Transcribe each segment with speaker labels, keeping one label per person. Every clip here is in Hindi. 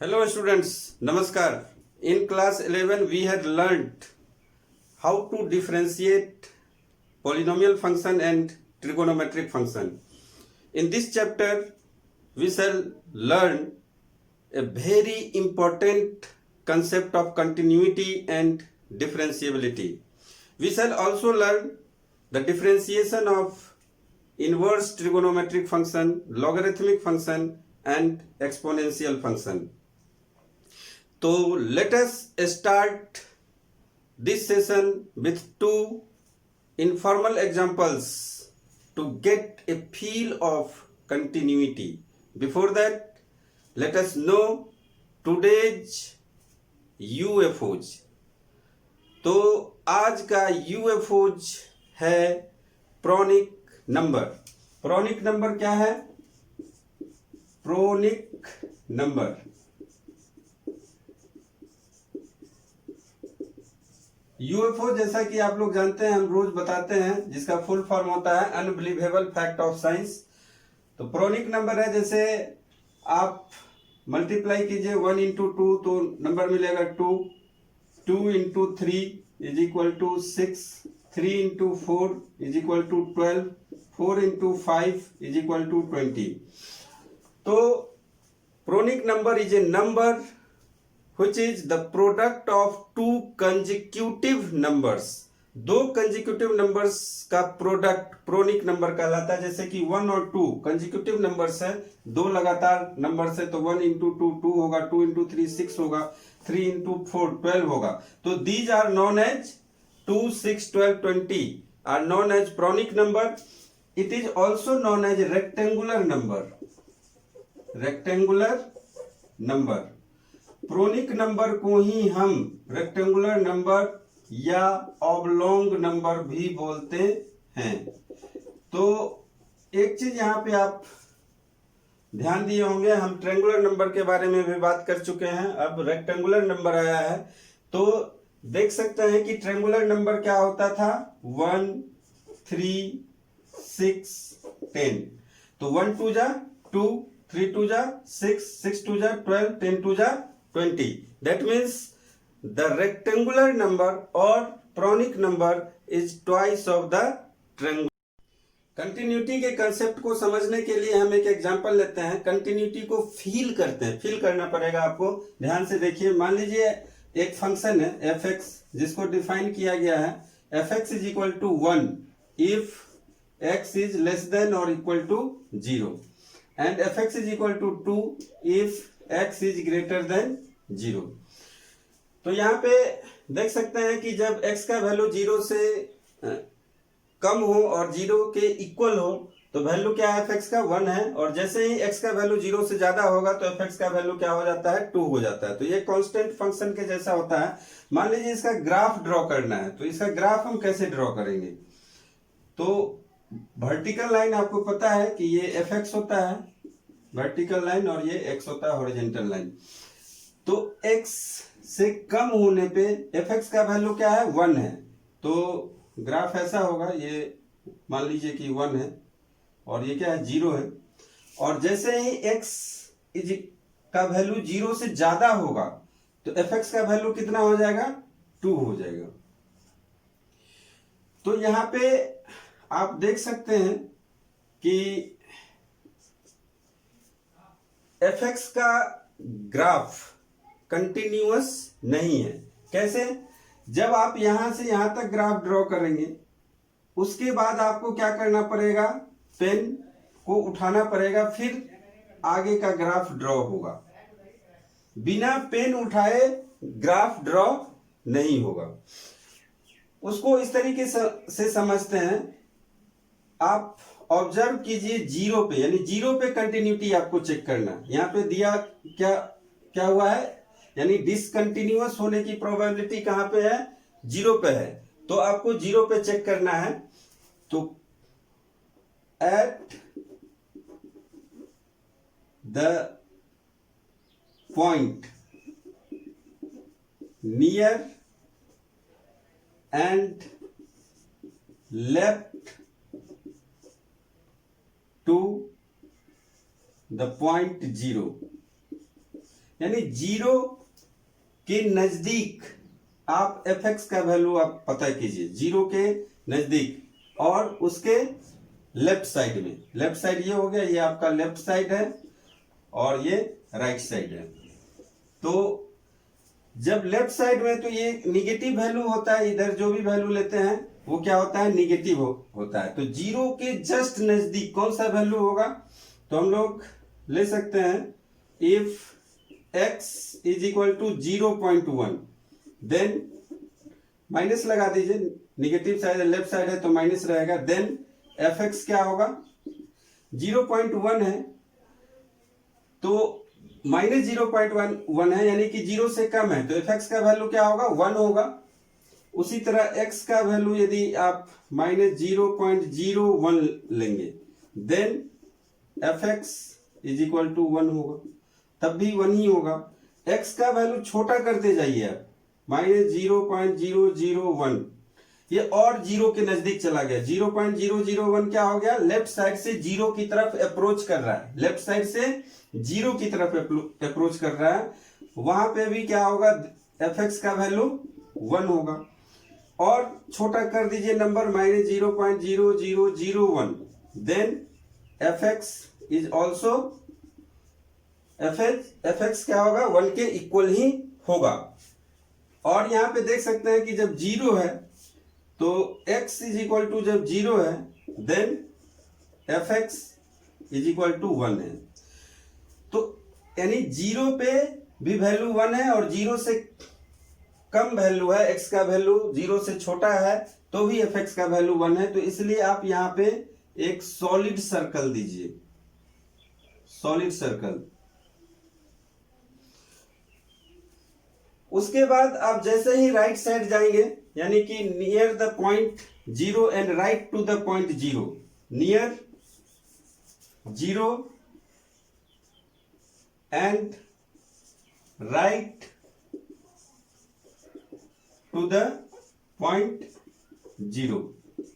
Speaker 1: Hello students, Namaskar. In class 11 we had learnt how to differentiate polynomial function and trigonometric function. In this chapter we shall learn a very important concept of continuity and differentiability. We shall also learn the differentiation of inverse trigonometric function, logarithmic function and exponential function. So let us start this session with two informal examples to get a feel of continuity. Before that, let us know today's UFOs. तो आज का UFOs है प्रोनिक नंबर. प्रोनिक नंबर क्या है? प्रोनिक नंबर यूएफओ जैसा कि आप लोग जानते हैं, हम रोज बताते हैं, जिसका फुल फॉर्म होता है अनबिलीवेबल फैक्ट ऑफ साइंस. तो प्रोनिक नंबर है, जैसे आप मल्टीप्लाई कीजिए 1 इंटू 2 तो नंबर मिलेगा 2, 2 into 3 is equal to 6, 3 into 4 is equal to 12, 4 into 5 is equal to 20. तो pronic number is a number which is the product of two consecutive numbers. दो consecutive numbers का प्रोडक्ट प्रोनिक नंबर कहलाता है. जैसे कि 1 और 2 consecutive numbers है, दो लगातार नंबर है, तो 1 इंटू 2 2 होगा, 2 इंटू 3 6 होगा, 3 इंटू 4 12 होगा. तो these are known as 2 6 12 20 are known as pronic number. It is also known as rectangular number. rectangular number pronic number को ही हम रेक्टेंगुलर नंबर या ऑबलोंग नंबर भी बोलते हैं. तो एक चीज यहां पे आप ध्यान दिए होंगे, हम ट्रेंगुलर नंबर के बारे में भी बात कर चुके हैं. अब रेक्टेंगुलर नंबर आया है तो देख सकते हैं कि ट्रेंगुलर नंबर क्या होता था, 1 3 6 10. तो 1 2 जा 2, 3 2 जा 6, 6 2 जा 12, 10 2 जा 20. That means the rectangular number or pronic number is twice of the triangle. Continuity के कंसेप्ट को समझने के लिए हम एक एग्जांपल लेते हैं. कंटिन्यूटी को फील करते हैं, फील करना पड़ेगा आपको. ध्यान से देखिए, मान लीजिए एक फंक्शन है fx, जिसको डिफाइन किया गया है fx is equal to 1 if x is less than और equal to 0 and fx is equal to 2 if x is greater than 0. तो यहाँ पे देख सकते हैं कि जब x का वैल्यू 0 से कम हो और 0 के इक्वल हो तो वैल्यू क्या है fx का 1 है, और जैसे ही x का वैल्यू 0 से ज्यादा होगा तो fx का वैल्यू क्या हो जाता है, 2 हो जाता है. तो ये कांस्टेंट फंक्शन के जैसा होता है. मान लीजिए इसका ग्राफ ड्रॉ करना है, तो इसका ग्राफ हम कैसे ड्रॉ करेंगे. तो वर्टिकल लाइन आपको पता है कि ये fx होता है वर्टिकल लाइन और ये x होता है हॉरिजॉन्टल लाइन. तो x से कम होने पे fx का वैल्यू क्या है, 1 है. तो ग्राफ ऐसा होगा, ये मान लीजिए कि 1 है और ये क्या है, 0 है. और जैसे ही x का वैल्यू 0 से ज्यादा होगा तो fx का वैल्यू कितना हो जाएगा, 2 हो जाएगा. तो यहां पे आप देख सकते हैं कि fx का ग्राफ कंटिन्यूअस नहीं है. कैसे? जब आप यहां से यहां तक ग्राफ ड्रॉ करेंगे, उसके बाद आपको क्या करना पड़ेगा, पेन को उठाना पड़ेगा, फिर आगे का ग्राफ ड्रॉ होगा. बिना पेन उठाए ग्राफ ड्रॉ नहीं होगा. उसको इस तरीके से समझते हैं, आप ऑब्जर्व कीजिए 0 पे, यानी 0 पे कंटिन्यूटी आपको चेक करना. यहाँ पे दिया क्या हुआ है, यानी डिसकंटिन्यूअस होने की प्रोबेबिलिटी कहां पे है, 0 पे है. तो आपको 0 पे चेक करना है. तो at the point near and left to the point 0, यानी जीरो के नजदीक आप एफ एक्स का वैल्यू आप पता कीजिए, जीरो के नजदीक और उसके लेफ्ट साइड में। लेफ्ट साइड ये हो गया, ये आपका लेफ्ट साइड है और ये राइट साइड है। तो जब लेफ्ट साइड में तो ये निगेटिव वैल्यू होता है, इधर जो भी वैल्यू लेते हैं वो क्या होता है, निगेटिव होता है। तो जीरो के जस्ट नजदीक कौन सा वैल्यू होगा, तो हम लोग ले सकते हैं if x is equal to 0.1 then minus लगा दीजिए, निगेटिव साइड लेफ्ट साइड है तो माइनस रहेगा, देन एफ एक्स क्या होगा, 0.1 है तो माइनस 0.1 है यानी कि जीरो से कम है, तो एफ एक्स का वैल्यू क्या होगा, 1 होगा। उसी तरह x का वैल्यू यदि आप माइनस 0.01 लेंगे then f x is equal to 1 होगा, तब भी 1 ही होगा। x का वैल्यू छोटा करते जाइए आप, माइनस 0.001, ये और जीरो के नजदीक चला गया, 0.001 क्या हो गया, लेफ्ट साइड से जीरो की तरफ अप्रोच कर रहा है, लेफ्ट साइड से जीरो की तरफ अप्रोच कर रहा है, वहां पे भी क्या होगा, एफ एक्स का वैल्यू 1 होगा। और छोटा कर दीजिए number, minus 0.0001 then f x is also f x क्या होगा, 1 के इक्वल ही होगा। और यहां पे देख सकते हैं कि जब जीरो है तो x इज इक्वल टू, जब जीरो है then f x is equal to 1 है। तो यानी जीरो पे भी वैल्यू 1 है और जीरो से कम वैल्यू है, x का वैल्यू जीरो से छोटा है तो भी एफ एक्स का वैल्यू 1 है। तो इसलिए आप यहां पे एक सॉलिड सर्कल दीजिए, सॉलिड सर्कल। उसके बाद आप जैसे ही राइट साइड जाएंगे, यानी कि near the point zero and right to the point zero, near zero and right to the point zero,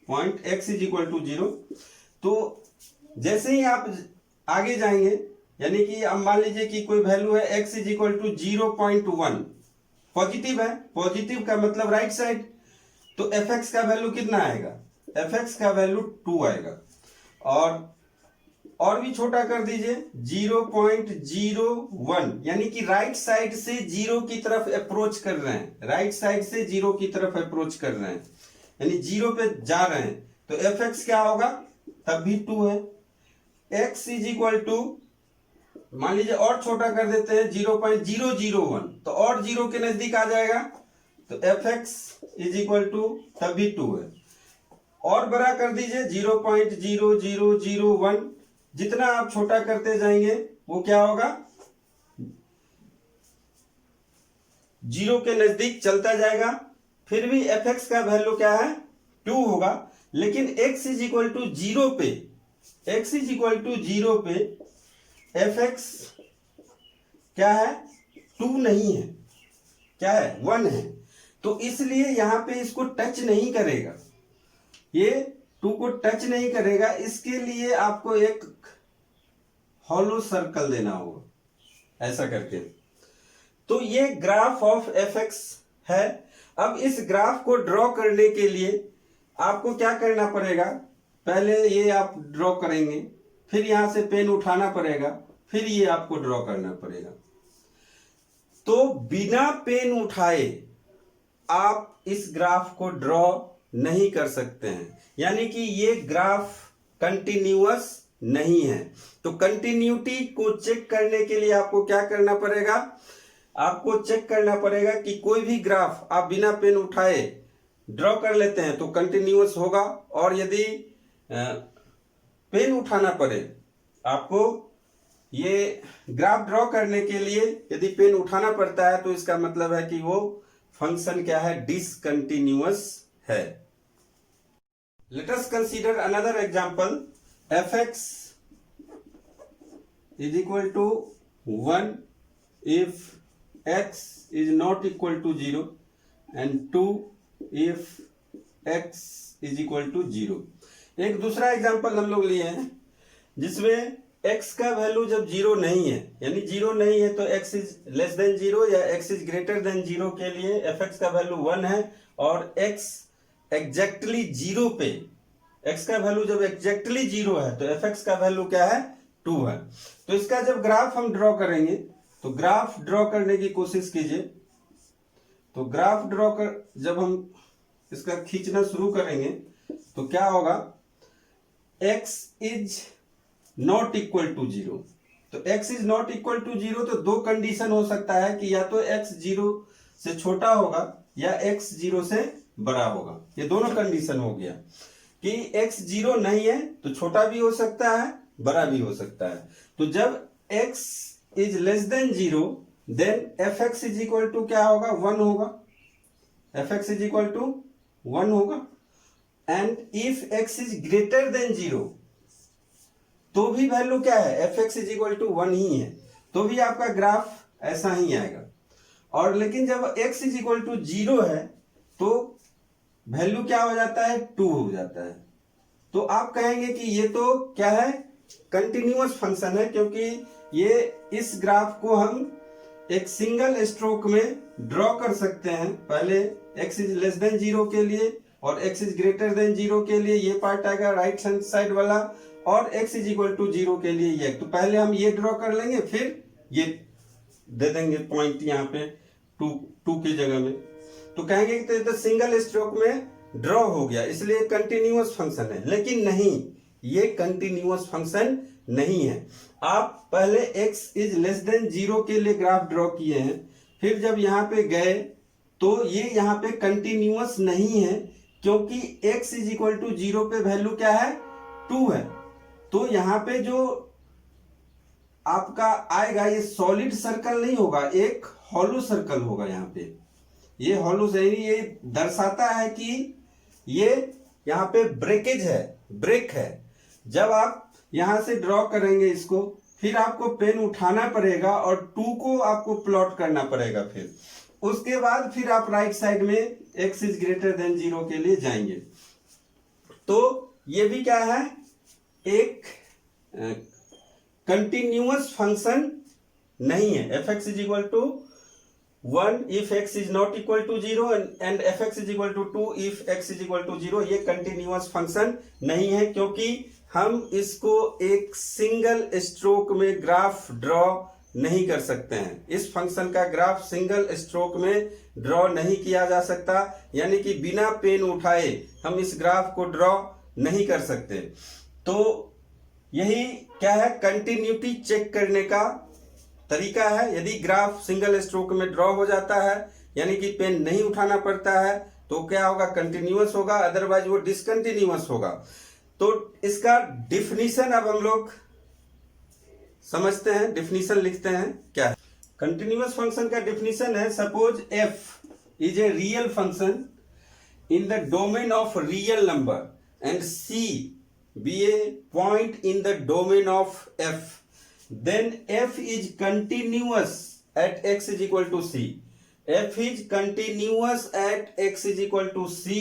Speaker 1: point x is equal to 0। तो जैसे ही आप आगे जाएंगे, यानी कि अब मान लीजिए कि कोई वैल्यू है x is equal to 0.1, positive है, पॉजिटिव का मतलब राइट साइड, तो एफ एक्स का वैल्यू कितना आएगा, एफ एक्स का वैल्यू 2 आएगा। और भी छोटा कर दीजिए 0.01, यानी कि राइट साइड से जीरो की तरफ अप्रोच कर रहे हैं, राइट साइड से जीरो की तरफ अप्रोच कर रहे हैं, यानी जीरो पे जा रहे हैं, तो एफ एक्स क्या होगा, तब भी 2 है। x इज इक्वल टू, मान लीजिए और छोटा कर देते हैं 0.001, तो और जीरो के नजदीक आ जाएगा, तो f x is equal to तब भी 2 है। और बड़ा कर दीजिए 0.0001, जितना आप छोटा करते जाएंगे वो क्या होगा, जीरो के नजदीक चलता जाएगा, फिर भी एफ एक्स का वैल्यू क्या है, 2 होगा। लेकिन x इज इक्वल टू 0 पे, x इज इक्वल टू 0 पे एफ एक्स क्या है, 2 नहीं है, क्या है, 1 है। तो इसलिए यहां पे इसको टच नहीं करेगा, ये 2 को टच नहीं करेगा, इसके लिए आपको एक हॉलो सर्कल देना होगा ऐसा करके। तो ये ग्राफ ऑफ एफ एक्स है। अब इस ग्राफ को ड्रॉ करने के लिए आपको क्या करना पड़ेगा, पहले ये आप ड्रॉ करेंगे, फिर यहां से पेन उठाना पड़ेगा, फिर ये आपको ड्रॉ करना पड़ेगा। तो बिना पेन उठाए आप इस ग्राफ को ड्रॉ नहीं कर सकते हैं, यानी कि ये ग्राफ कंटिन्यूअस नहीं है। तो कंटिन्यूटी को चेक करने के लिए आपको क्या करना पड़ेगा, आपको चेक करना पड़ेगा कि कोई भी ग्राफ आप बिना पेन उठाए ड्रॉ कर लेते हैं तो कंटिन्यूअस होगा, और यदि पेन उठाना पड़े आपको ये ग्राफ ड्रॉ करने के लिए, यदि पेन उठाना पड़ता है तो इसका मतलब है कि वो फंक्शन क्या है, डिसकंटिन्यूअस है। Let us consider another example, f x is equal to 1 if x is not equal to 0 and 2 if x is equal to 0। एक दूसरा एग्जांपल हम लोग लिए हैं जिसमें x का वैल्यू जब जीरो नहीं है, यानी जीरो नहीं है, तो x is less than zero या x is greater than zero के लिए fx का वैल्यू 1 है, और x एग्जैक्टली जीरो पे, x का वैल्यू जब एग्जैक्टली जीरो है तो fx का वैल्यू क्या है, 2 है। तो इसका जब ग्राफ हम ड्रॉ करेंगे, तो ग्राफ ड्रॉ करने की कोशिश कीजिए। तो ग्राफ ड्रॉ कर जब हम इसका खींचना शुरू करेंगे तो क्या होगा, x is not equal to zero. तो x is not equal to zero, तो दो कंडीशन हो सकता है कि या तो x जीरो से छोटा होगा या x जीरो से बड़ा होगा। ये दोनों कंडीशन हो गया कि x जीरो नहीं है तो छोटा भी हो सकता है, बड़ा भी हो सकता है। तो जब x is less than zero, then fx is equal to क्या होगा, 1 होगा। fx इज इक्वल टू 1 होगा। And if x is greater than zero, तो भी वैल्यू क्या है, fx इज इक्वल टू 1 ही है, तो भी आपका ग्राफ ऐसा ही आएगा। और लेकिन जब x is equal to zero है तो वैल्यू क्या हो जाता है, 2 हो जाता है। तो आप कहेंगे कि ये तो क्या है, कंटिन्यूअस फंक्शन है, क्योंकि ये इस ग्राफ को हम एक सिंगल स्ट्रोक में ड्रॉ कर सकते हैं। पहले x is less than zero के लिए और x is greater than zero के लिए ये पार्ट आएगा राइट हैंड साइड वाला, और x is equal to zero के लिए ये। तो पहले हम ये ड्रॉ कर लेंगे, फिर ये दे देंगे पॉइंट यहाँ पे 2 की जगह में। तो कहेंगे कि तो सिंगल स्ट्रोक में ड्रॉ हो गया, इसलिए कंटिन्यूअस फंक्शन है। लेकिन नहीं, ये कंटिन्यूअस फंक्शन नहीं है। आप पहले x is less than zero के लिए ग्राफ ड्रॉ किए हैं, फिर जब यहाँ पे गए तो ये यहाँ पे कंटिन्यूअस नहीं है, क्योंकि x is equal to zero पे वैल्यू क्या है, 2 है। तो यहाँ पे जो आपका आएगा ये सॉलिड सर्कल नहीं होगा, एक हॉलो सर्कल होगा। यहाँ पे ये हॉलो से ये दर्शाता है कि ये यहाँ पे ब्रेकेज है, ब्रेक है। जब आप यहां से ड्रॉ करेंगे इसको, फिर आपको पेन उठाना पड़ेगा और 2 को आपको प्लॉट करना पड़ेगा। फिर उसके बाद फिर आप राइट साइड में x is greater than zero के लिए जाएंगे। तो ये भी क्या है, एक कंटिन्यूअस फंक्शन नहीं है। fx is equal to 1 if x is not equal to 0 and fx is equal to 2 if x is equal to 0, ये कंटिन्यूअस फंक्शन नहीं है, क्योंकि हम इसको एक सिंगल स्ट्रोक में ग्राफ ड्रॉ नहीं कर सकते हैं। इस फंक्शन का ग्राफ सिंगल स्ट्रोक में ड्रॉ नहीं किया जा सकता, यानी कि बिना पेन उठाए हम इस ग्राफ को ड्रॉ नहीं कर सकते। तो यही क्या है, कंटिन्यूटी चेक करने का तरीका है। यदि ग्राफ सिंगल स्ट्रोक में ड्रॉ हो जाता है, यानी कि पेन नहीं उठाना पड़ता है, तो क्या होगा, कंटिन्यूअस होगा, अदरवाइज वो डिसकंटिन्यूअस होगा। तो इसका डिफिनीशन अब हम लोग समझते हैं, डिफिनीशन लिखते हैं क्या है। कंटिन्यूअस फंक्शन का डिफिनीशन है, suppose f is a real function in the domain of real number and c be a point in the domain of f, then f is continuous at x is equal to c. f is continuous at x is equal to c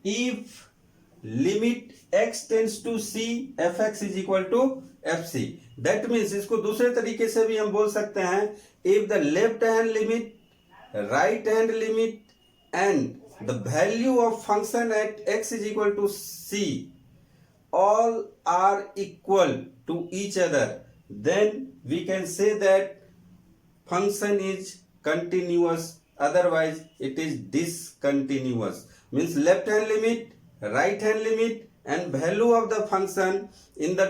Speaker 1: if limit x tends to c fx is equal to fc. That means इसको दूसरे तरीके से भी हम बोल सकते हैं, if the left hand limit, right hand limit and the value of function at x is equal to c all are equal to each other, then we can say that function is continuous, otherwise it is discontinuous. Means left hand limit, right hand limit and value of the function in the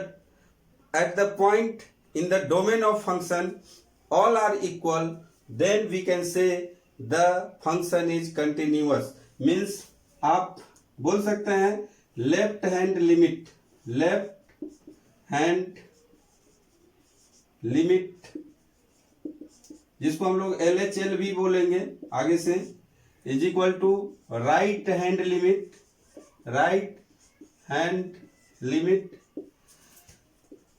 Speaker 1: at the point in the domain of function all are equal, then we can say the function is continuous. Means आप बोल सकते हैं left hand limit, left hand limit जिसको हम लोग LHL भी बोलेंगे आगे से, is equal to right hand limit, right hand limit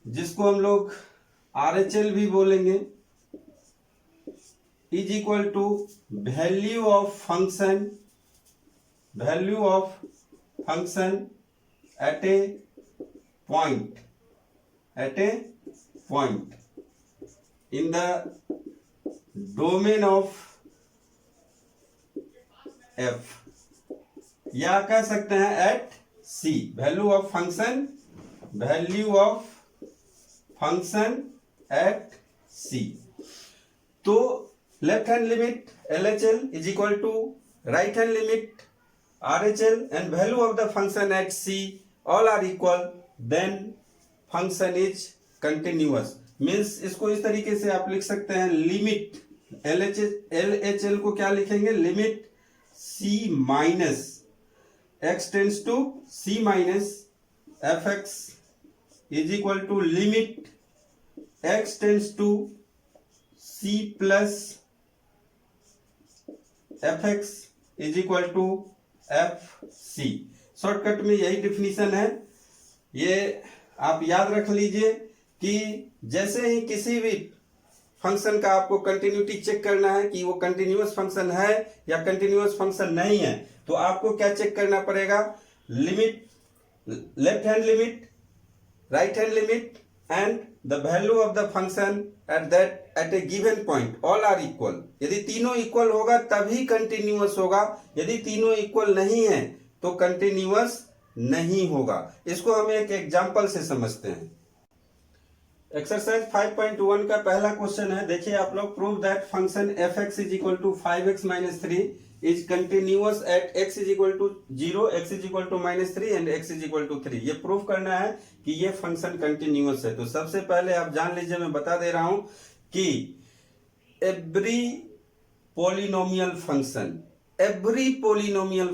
Speaker 1: जिसको हम लोग RHL भी बोलेंगे, is equal to value of function, value of function at a point, at a point in the domain of f, या कह सकते हैं at c, value of function at c. तो left hand limit LHL is equal to right hand limit RHL and value of the function at c all are equal, then function is continuous. Means इसको इस तरीके से आप लिख सकते हैं, लिमिट LHL को क्या लिखेंगे, limit c minus x tends to c minus fx is equal to limit x tends to c plus fx is equal to FC. Shortcut में यही डिफिनीशन है. ये आप याद रख लीजिए कि जैसे ही किसी भी फंक्शन का आपको कंटिन्यूटी चेक करना है कि वो कंटिन्यूअस फंक्शन है या कंटिन्यूअस फंक्शन नहीं है, तो आपको क्या चेक करना पड़ेगा, limit, left hand limit, right hand limit and the value of the function at a given point all are equal. यदि तीनों इक्वल होगा तभी कंटिन्यूअस होगा, यदि तीनों इक्वल नहीं है तो कंटिन्यूअस नहीं होगा. इसको हम एक एग्जांपल से समझते हैं. एक्सरसाइज 5.1 का पहला क्वेश्चन है. देखिए आप लोग, prove that function fx is equal to 5x minus 3 is continuous at x is equal to 0, x is equal to minus 3 and x is equal to 3. ये प्रूव करना है कि ये फंक्शन कंटिन्यूअस है. तो सबसे पहले आप जान लीजिए, मैं बता दे रहा हूं कि every polynomial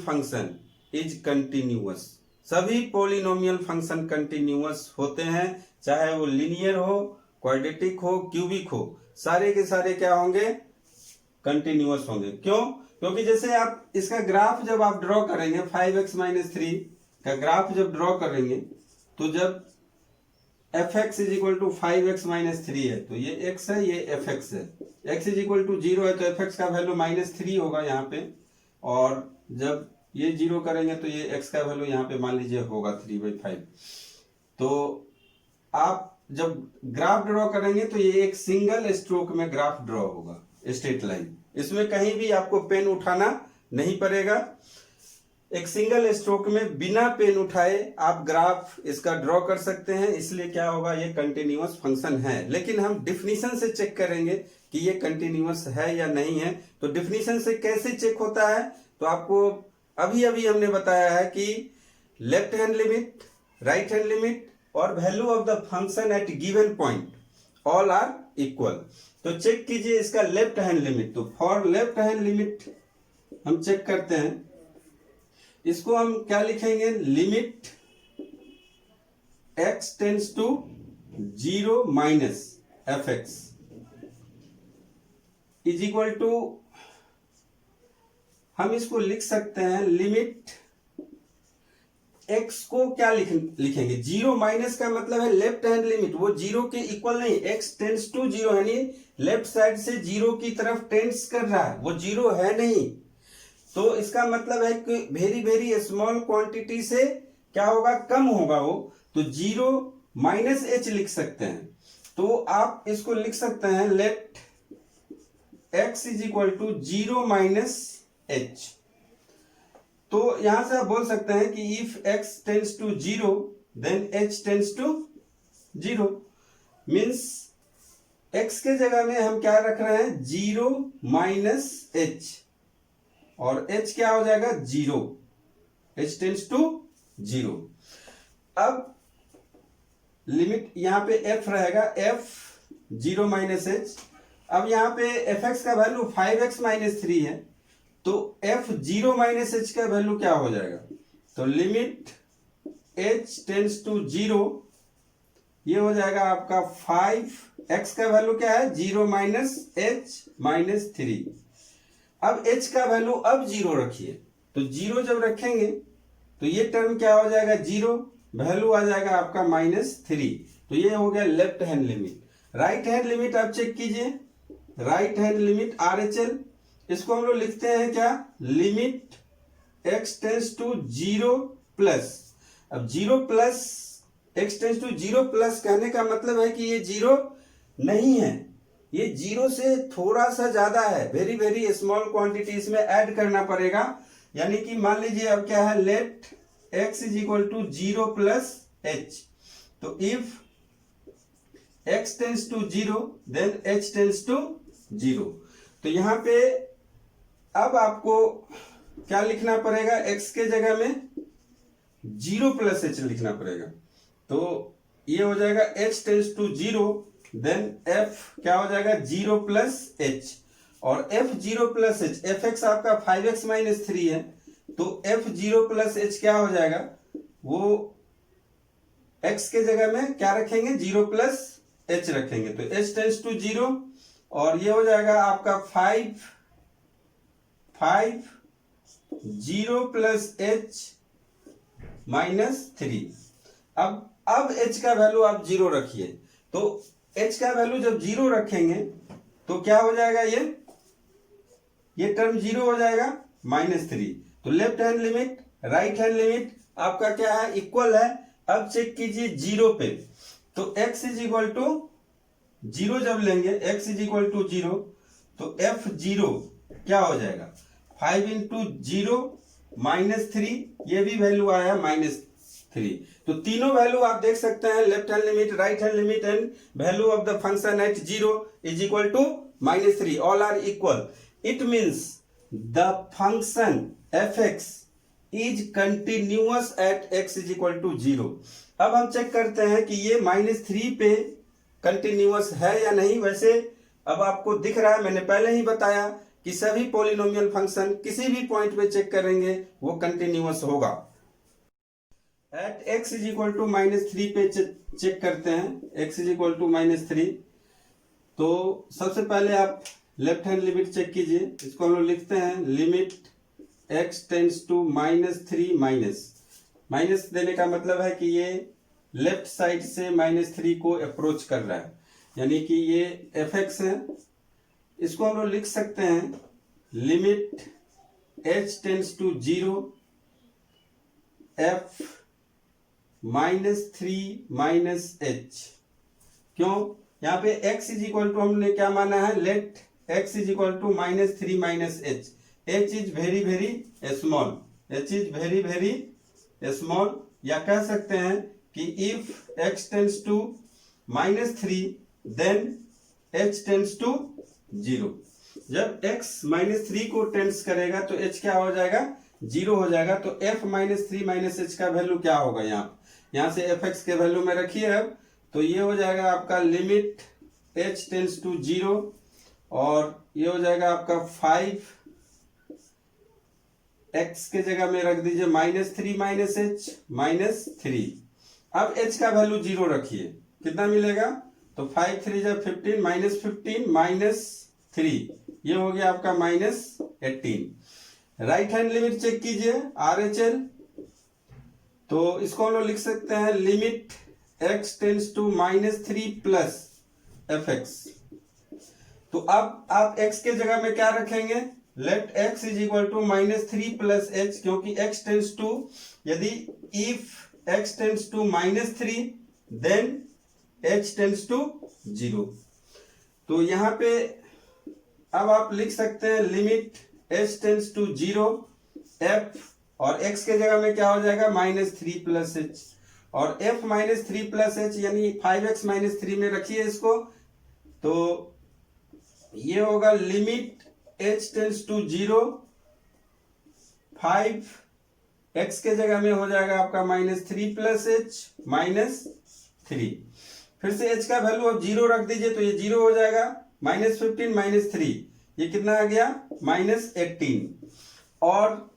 Speaker 1: function is continuous. सभी पोलिनोमियल फंक्शन कंटिन्यूअस होते हैं, चाहे वो लीनियर हो, क्वाड्रेटिक हो, क्यूबिक हो, सारे के सारे क्या होंगे, कंटिन्यूअस होंगे. क्यों? क्योंकि जैसे आप इसका ग्राफ जब आप ड्रॉ करेंगे, 5x माइनस 3 का ग्राफ जब ड्रॉ करेंगे, तो जब fx is equal to 5x minus 3 है तो ये x है, ये fx है. x इज इक्वल टू 0 है तो fx का वैल्यू माइनस 3 होगा यहाँ पे, और जब ये 0 करेंगे तो ये x का वैल्यू यहाँ पे मान लीजिए होगा 3/5. तो आप जब ग्राफ ड्रॉ करेंगे तो ये एक सिंगल स्ट्रोक में ग्राफ ड्रॉ होगा, स्ट्रेट लाइन. इसमें कहीं भी आपको पेन उठाना नहीं पड़ेगा. एक सिंगल स्ट्रोक में बिना पेन उठाए आप ग्राफ इसका ड्रॉ कर सकते हैं. इसलिए क्या होगा, ये कंटिन्यूअस फंक्शन है. लेकिन हम डिफिनीशन से चेक करेंगे कि ये कंटिन्यूअस है या नहीं है. तो डिफिनीशन से कैसे चेक होता है, तो आपको अभी हमने बताया है कि left hand limit, right hand limit और value of the function at given point all are equal. तो चेक कीजिए इसका लेफ्ट हैंड लिमिट. तो फॉर लेफ्ट हैंड लिमिट हम चेक करते हैं. इसको हम क्या लिखेंगे, limit x tends to 0 minus fx is equal to, हम इसको लिख सकते हैं, लिमिट x को क्या लिखेंगे, 0 माइनस का मतलब है लेफ्ट हैंड लिमिट, वो 0 के इक्वल नहीं, x टेंस टू 0 यानी लेफ्ट साइड से 0 की तरफ टेंस कर रहा है, वो 0 है नहीं. तो इसका मतलब है कि वेरी वेरी स्मॉल क्वांटिटी से क्या होगा, कम होगा वो. तो 0 माइनस h लिख सकते हैं. तो आप इसको लिख सकते हैं, let x is equal to 0 minus h. तो यहां से आप बोल सकते हैं कि if x tends to 0 then h tends to 0. Means x के जगह में हम क्या रख रहे हैं, 0 माइनस h, और h क्या हो जाएगा, 0. h tends to 0. अब लिमिट यहां पे f रहेगा, f 0 माइनस h. अब यहां पे fx का वैल्यू 5x माइनस 3 है, तो f 0 माइनस h का वैल्यू क्या हो जाएगा, तो लिमिट h टेंस टू 0, ये हो जाएगा आपका 5x का वैल्यू क्या है, 0 माइनस h माइनस 3. अब h का वैल्यू अब 0 रखिए, तो 0 जब रखेंगे तो ये टर्म क्या हो जाएगा, 0, वैल्यू आ जाएगा आपका -3. तो ये हो गया left hand limit. Right hand limit आप चेक कीजिए, राइट हैंड लिमिट RHL, इसको हम लोग लिखते हैं क्या, limit x tends to 0 plus. अब 0 plus x tends to 0 plus कहने का मतलब है कि ये 0 नहीं है, ये 0 से थोड़ा सा ज्यादा है, वेरी वेरी स्मॉल क्वांटिटी इसमें ऐड करना पड़ेगा। यानी कि मान लीजिए अब क्या है, let x is equal to 0 plus h। तो if x tends to 0 then h tends to 0। तो यहां पे अब आपको क्या लिखना पड़ेगा, x के जगह में 0 प्लस h लिखना पड़ेगा। तो ये हो जाएगा h tends to 0, then f क्या हो जाएगा 0 प्लस h, और f 0 प्लस h, fx आपका 5x माइनस 3 है, तो f 0 प्लस h क्या हो जाएगा, वो x के जगह में क्या रखेंगे 0 प्लस h रखेंगे, तो h टेंस टू 0, और ये हो जाएगा आपका 5 0 प्लस h माइनस 3। अब h का वैल्यू आप 0 रखिए, तो h का वैल्यू जब 0 रखेंगे तो क्या हो जाएगा, ये टर्म 0 हो जाएगा -3। तो left hand limit right hand limit आपका क्या है, इक्वल है। अब चेक कीजिए 0 पे, तो x इज इक्वल टू 0 जब लेंगे, x इज इक्वल टू 0, तो f0 क्या हो जाएगा 5 इंटू 0 -3, ये भी वैल्यू आया -3। तो तीनों वैल्यू आप देख सकते हैं, left hand limit right hand limit and value of the function at 0 is equal to -3, all are equal. It means the function fx is continuous at x is equal to 0। अब हम चेक करते हैं कि ये -3 पे कंटिन्यूअस है या नहीं। वैसे अब आपको दिख रहा है, मैंने पहले ही बताया कि सभी पॉलिनोमियल फंक्शन किसी भी पॉइंट पे चेक करेंगे वो कंटिन्यूअस होगा। At x is equal to -3 पे चेक करते हैं, x इज इक्वल टू -3। तो सबसे पहले आप लेफ्ट हैंड लिमिट चेक कीजिए, इसको हम लोग लिखते हैं limit x tends to -3 minus देने का मतलब है कि ये लेफ्ट साइड से -3 को अप्रोच कर रहा है, यानी कि ये fx है। इसको हम लोग लिख सकते हैं limit h tends to 0 f -3 h। क्यों, यहाँ पे x इज इक्वल टू हमने क्या माना है, let x is equal to -3 h। h is very very small, h is very very small, या कह सकते हैं कि if x tends to -3 then h tends to 0। जब x -3 को टेंस करेगा तो h क्या हो जाएगा, 0 हो जाएगा। तो f -3 h का वैल्यू क्या होगा, यहाँ से fx के वैल्यू में रखिए अब, तो ये हो जाएगा आपका लिमिट h टेंस टू 0, और ये हो जाएगा आपका 5 x के जगह में रख दीजिए -3 h -3। अब h का वैल्यू 0 रखिए, कितना मिलेगा, तो 5 3 जा 15 -15 -3, ये हो गया आपका -18। राइट हैंड लिमिट चेक कीजिए RHL, तो इसको हम लोग लिख सकते हैं limit x tends to -3 plus fx। तो अब आप x के जगह में क्या रखेंगे, let x is equal to -3 plus h, क्योंकि x टेंस टू, यदि if x tends to -3 then h tends to 0। तो यहाँ पे अब आप लिख सकते हैं limit h tends to 0 f, और x के जगह में क्या हो जाएगा -3 प्लस h, और f -3 प्लस h यानी 5x -3 में रखिए इसको, तो ये होगा limit h tends to 0, 5x के जगह में हो जाएगा आपका -3 प्लस h -3। फिर से h का वैल्यू अब 0 रख दीजिए, तो ये 0 हो जाएगा, -15 -3, ये कितना आ गया -18। और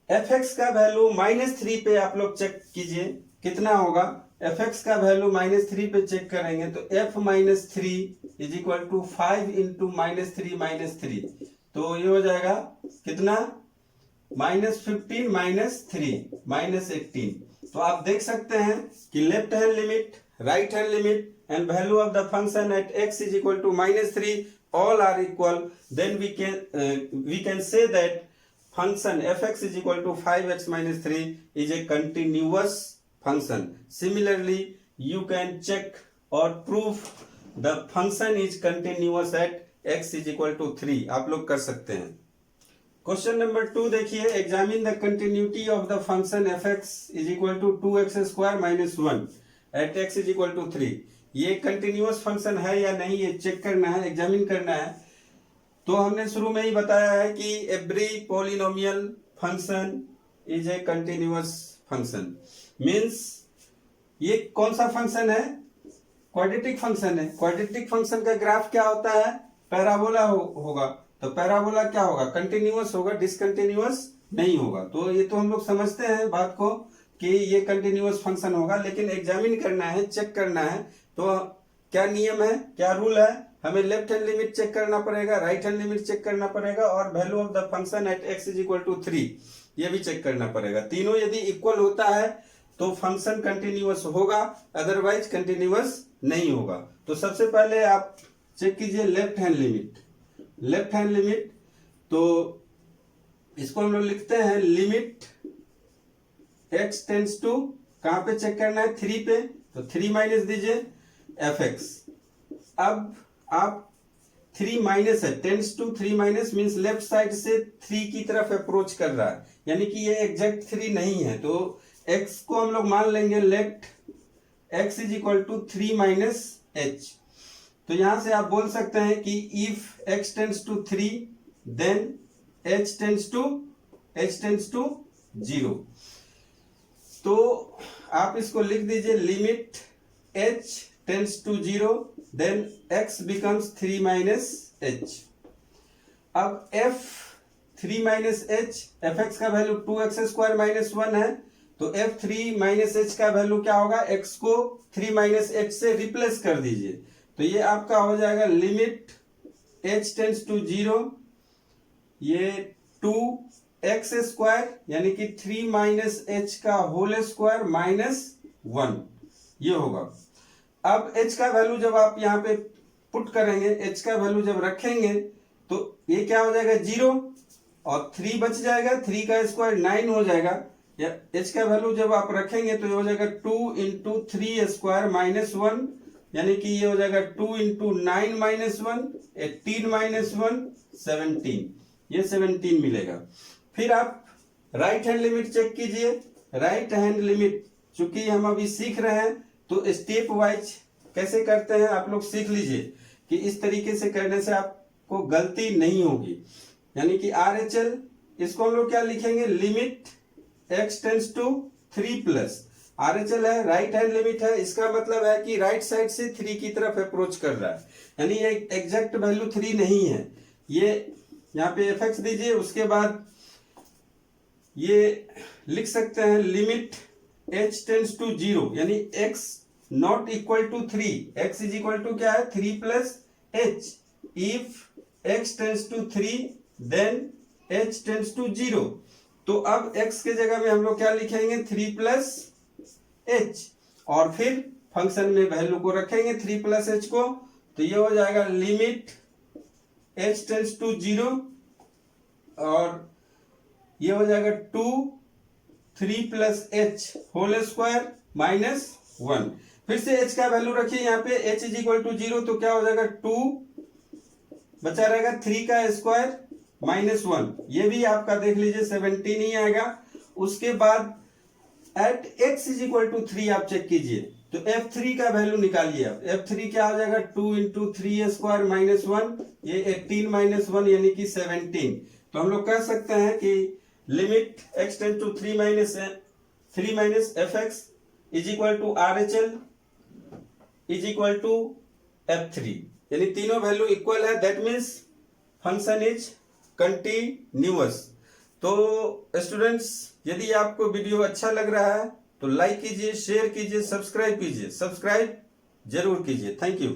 Speaker 1: fx का वैल्यू -3 पे आप लोग चेक कीजिए कितना होगा, fx का वैल्यू -3 पे चेक करेंगे तो f -3 is equal to 5 into -3 तो ये हो जाएगा कितना, -15 -3 -18। तो आप देख सकते हैं कि left hand limit right hand limit and value of the function at x is equal to -3 all are equal, then we can say that function fx is equal to 5x minus 3 is a continuous function. Similarly, you can check or prove the function is continuous at x is equal to 3। आप लोग कर सकते हैं। क्वेश्चन नंबर 2 देखिए, examine the continuity of the function f x is equal to 2x square minus 1 at x is equal to 3। ये कंटिन्यूअस फंक्शन है या नहीं, ये चेक करना है, एग्जामिन करना है। तो हमने शुरू में ही बताया है कि every polynomial function is a continuous function. Means ये कौन सा फंक्शन है? क्वाड्रेटिक फंक्शन है। क्वाड्रेटिक फंक्शन का ग्राफ क्या होता है? पैराबोला होगा। तो पैराबोला क्या होगा? कंटिन्यूअस होगा, डिसकंटिन्यूअस नहीं होगा। तो ये तो हम लोग समझते हैं बात को कि ये कंटिन्यूअस फंक्शन होगा, लेकिन एग्जामिन करना है, चेक करना है। तो क्या नियम है, क्या रूल है? हमें लेफ्ट हैंड लिमिट चेक करना पड़ेगा, राइट हैंड लिमिट चेक करना पड़ेगा, और value of the function at x is equal to 3 ये भी चेक करना पड़ेगा। तीनों यदि इक्वल होता है तो फंक्शन कंटिन्यूअस होगा, अदरवाइज कंटिन्यूअस नहीं होगा। तो सबसे पहले आप चेक कीजिए left hand limit. Left hand limit, तो इसको हम लोग लिखते हैं लिमिट x टेंड्स टू, कहां पे चेक करना है? 3 पे। तो 3 माइनस दीजिए एफ एक्स। अब आप 3 माइनस है, tends to 3 minus means left side से 3 की तरफ अप्रोच कर रहा है, यानी कि ये एग्जैक्ट 3 नहीं है। तो x को हम लोग मान लेंगे let x is equal to 3 minus h। तो यहां से आप बोल सकते हैं कि if x tends to 3 then h tends to 0। तो आप इसको लिख दीजिए limit h tends to 0 then x becomes 3 minus h। अब f 3 minus h, f x का वैल्यू 2x स्क्वायर माइनस 1 है। तो f 3 माइनस h का वैल्यू क्या होगा? x को 3 माइनस h से रिप्लेस कर दीजिए। तो ये आपका हो जाएगा लिमिट h टेंड्स टू 0, ये 2x स्क्वायर यानी कि 3 माइनस h का होल स्क्वायर माइनस 1 ये होगा। अब h का वैल्यू जब आप यहाँ पे पुट करेंगे, h का वैल्यू जब रखेंगे तो ये क्या हो जाएगा? 0 और 3 बच जाएगा, 3 का स्क्वायर 9 हो जाएगा। या h का वैल्यू जब आप रखेंगे तो ये हो जाएगा 2 इंटू 3 स्क्वायर माइनस 1, यानी कि ये हो जाएगा 2 इंटू 9 माइनस 1, 18 माइनस 1 17, ये 17 मिलेगा। फिर आप राइट हैंड लिमिट चेक कीजिए। राइट हैंड लिमिट चूंकि हम अभी सीख रहे हैं तो स्टेप वाइज कैसे करते हैं आप लोग सीख लीजिए कि इस तरीके से करने से आपको गलती नहीं होगी। यानी कि RHL, इसको हम लोग क्या लिखेंगे? Limit x tends to 3 plus RHL है, राइट हैंड लिमिट है। इसका मतलब है कि राइट साइड से 3 की तरफ अप्रोच कर रहा है, यानी ये एग्जैक्ट वैल्यू 3 नहीं है। ये यहाँ पे एफ एक्स दीजिए, उसके बाद ये लिख सकते हैं लिमिट h टेंड्स टू 0 यानी x not equal to 3, x is equal to क्या है? 3 plus h। If x tends to 3 then h tends to 0। तो अब x के जगह में हम लोग क्या लिखेंगे? 3 प्लस h, और फिर फंक्शन में वैल्यू को रखेंगे 3 प्लस h को। तो ये हो जाएगा लिमिट h टेंड्स टू 0 और ये हो जाएगा 2 3 plus h whole square minus 1। फिर से h का वैल्यू रखिए यहाँ पे, h इज इक्वल टू 0, तो क्या हो जाएगा? 2 बचा रहेगा 3 का स्क्वायर माइनस 1, ये भी आपका देख लीजिए 17 ही आएगा। उसके बाद at x is equal to 3 आप चेक कीजिए, तो f3 का वैल्यू निकालिए आप। f3 क्या हो जाएगा? 2 इंटू 3 स्क्वायर माइनस 1, ये 18 माइनस 1 यानी कि 17। तो हम लोग कह सकते हैं कि limit x tend to 3 minus f x is equal to RHL is equal to f3, यानी तीनों वैल्यू इक्वल है, that means function is continuous. तो स्टूडेंट्स, यदि आपको वीडियो अच्छा लग रहा है तो लाइक कीजिए, शेयर कीजिए, सब्सक्राइब कीजिए। सब्सक्राइब जरूर कीजिए। Thank you.